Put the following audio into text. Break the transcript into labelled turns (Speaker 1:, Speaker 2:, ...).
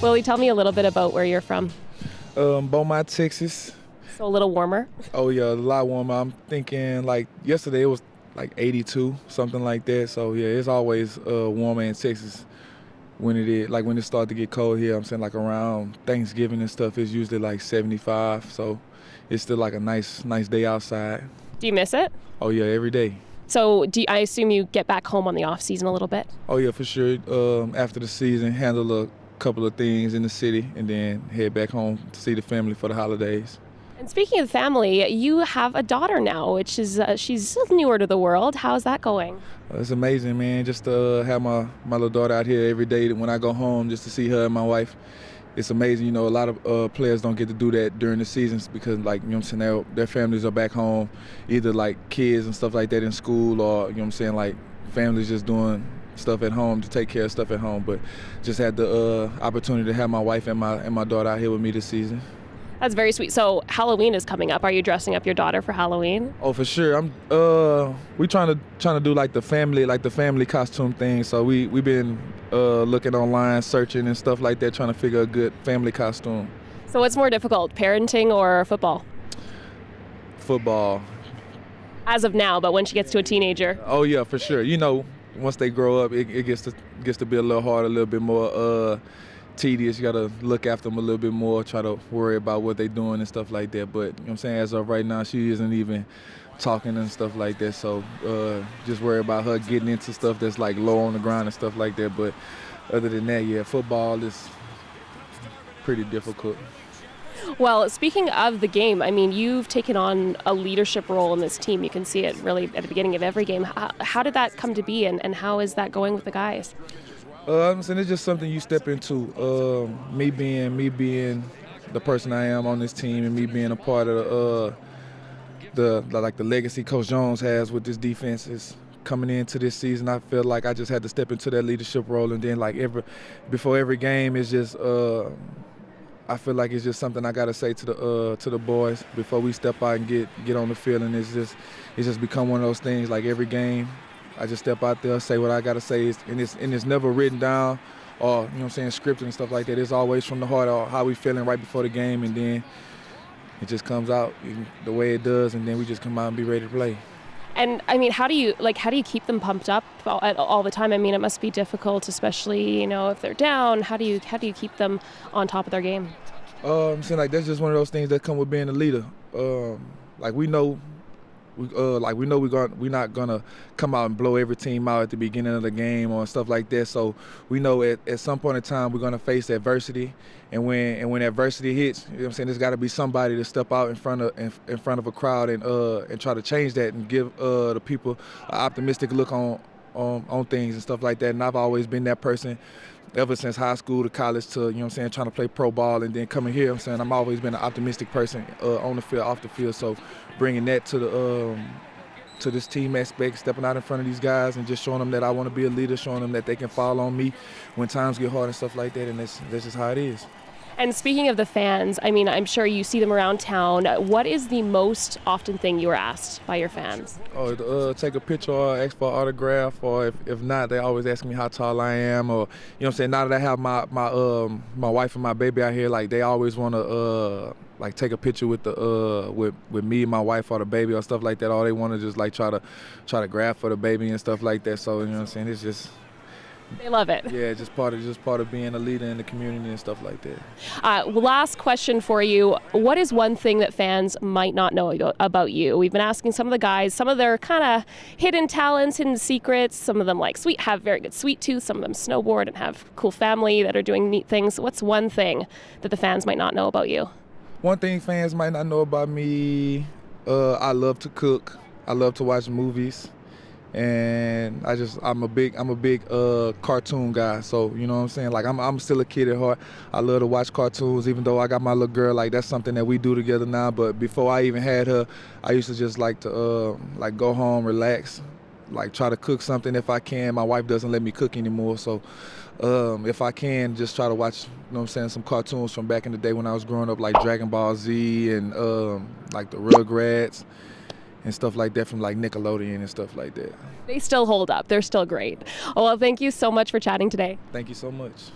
Speaker 1: Willie, tell me a little bit about where you're from.
Speaker 2: Beaumont, Texas.
Speaker 1: So a little warmer.
Speaker 2: Oh yeah, a lot warmer. I'm thinking like yesterday it was like 82, something like that. So yeah, it's always warmer in Texas when it starts to get cold here. I'm saying like around Thanksgiving and stuff, it's usually like 75. So it's still like a nice day outside.
Speaker 1: Do you miss it?
Speaker 2: Oh yeah, every day.
Speaker 1: So I assume you get back home on the off season a little bit?
Speaker 2: Oh yeah, for sure. After the season, handle a couple of things in the city and then head back home to see the family for the holidays.
Speaker 1: And speaking of family, you have a daughter now, which is she's newer to the world. How's that going?
Speaker 2: It's amazing, man. Just to have my little daughter out here every day when I go home, just to see her and my wife. It's amazing. You know, a lot of players don't get to do that during the seasons because, like, you know what I'm saying, their families are back home, either like kids and stuff like that in school, or, you know what I'm saying, like families just doing stuff at home to take care of stuff at home. But just had the opportunity to have my wife and my daughter out here with me this season.
Speaker 1: That's very sweet. So Halloween is coming up. Are you dressing up your daughter for Halloween?
Speaker 2: Oh, for sure. We trying to do like the family costume thing. So we've been looking online, searching and stuff like that, trying to figure a good family costume.
Speaker 1: So what's more difficult, parenting or football?
Speaker 2: Football.
Speaker 1: As of now, but when she gets to a teenager?
Speaker 2: Oh yeah, for sure. You know, once they grow up, it gets to be a little harder, a little bit more tedious. You gotta look after them a little bit more, try to worry about what they're doing and stuff like that. But you know what I'm saying, as of right now, she isn't even talking and stuff like that. So just worry about her getting into stuff that's like low on the ground and stuff like that. But other than that, yeah, football is pretty difficult.
Speaker 1: Well, speaking of the game, I mean, you've taken on a leadership role in this team. You can see it really at the beginning of every game. How did that come to be, and how is that going with the guys?
Speaker 2: I'm saying it's just something you step into. Me being the person I am on this team, and me being a part of the legacy Coach Jones has with this defense is coming into this season. I feel like I just had to step into that leadership role, and then like before every game is just I feel like it's just something I gotta say to the boys before we step out and get on the field, and it's just become one of those things. Like every game, I just step out there, say what I gotta say, and it's never written down or, you know what I'm saying, scripted and stuff like that. It's always from the heart of how we feeling right before the game, and then it just comes out the way it does, and then we just come out and be ready to play.
Speaker 1: And I mean, how do you keep them pumped up all the time? I mean, it must be difficult, especially, you know, if they're down. How do you keep them on top of their game?
Speaker 2: I'm saying like that's just one of those things that come with being a leader. Like we know we're not gonna come out and blow every team out at the beginning of the game or stuff like that. So we know at some point in time we're gonna face adversity, and when adversity hits, you know what I'm saying, there's got to be somebody to step out in front of a crowd and try to change that and give the people an optimistic look on things and stuff like that. And I've always been that person ever since high school to college to, you know what I'm saying, trying to play pro ball and then coming here. I'm saying I've always been an optimistic person on the field, off the field. So bringing that to this team aspect, stepping out in front of these guys and just showing them that I want to be a leader, showing them that they can fall on me when times get hard and stuff like that. And that's just how it is.
Speaker 1: And speaking of the fans, I mean, I'm sure you see them around town. What is the most often thing you are asked by your fans?
Speaker 2: Oh, take a picture or ask for an autograph, or if not, they always ask me how tall I am, or, you know what I'm saying, now that I have my wife and my baby out here, like they always want to like take a picture with with me and my wife or the baby or stuff like that, or they want to just like try to grab for the baby and stuff like that. So, you know what I'm saying, it's just,
Speaker 1: they love it.
Speaker 2: Yeah, just part of being a leader in the community and stuff like that.
Speaker 1: Last question for you. What is one thing that fans might not know about you? We've been asking some of the guys, some of their kind of hidden talents, hidden secrets. Some of them have very good sweet tooth. Some of them snowboard and have cool family that are doing neat things. What's one thing that the fans might not know about you?
Speaker 2: One thing fans might not know about me, I love to cook. I love to watch movies. And I'm a big cartoon guy, so you know what I'm saying, like I'm still a kid at heart. I love to watch cartoons, even though I got my little girl. Like that's something that we do together now, but before I even had her, I used to just like to like go home, relax, like try to cook something if I can. My wife doesn't let me cook anymore, so if I can, just try to watch, you know what I'm saying, some cartoons from back in the day when I was growing up, like Dragon Ball Z and like the Rugrats and stuff like that from like Nickelodeon and stuff like that.
Speaker 1: They still hold up. They're still great. Well, thank you so much for chatting today.
Speaker 2: Thank you so much.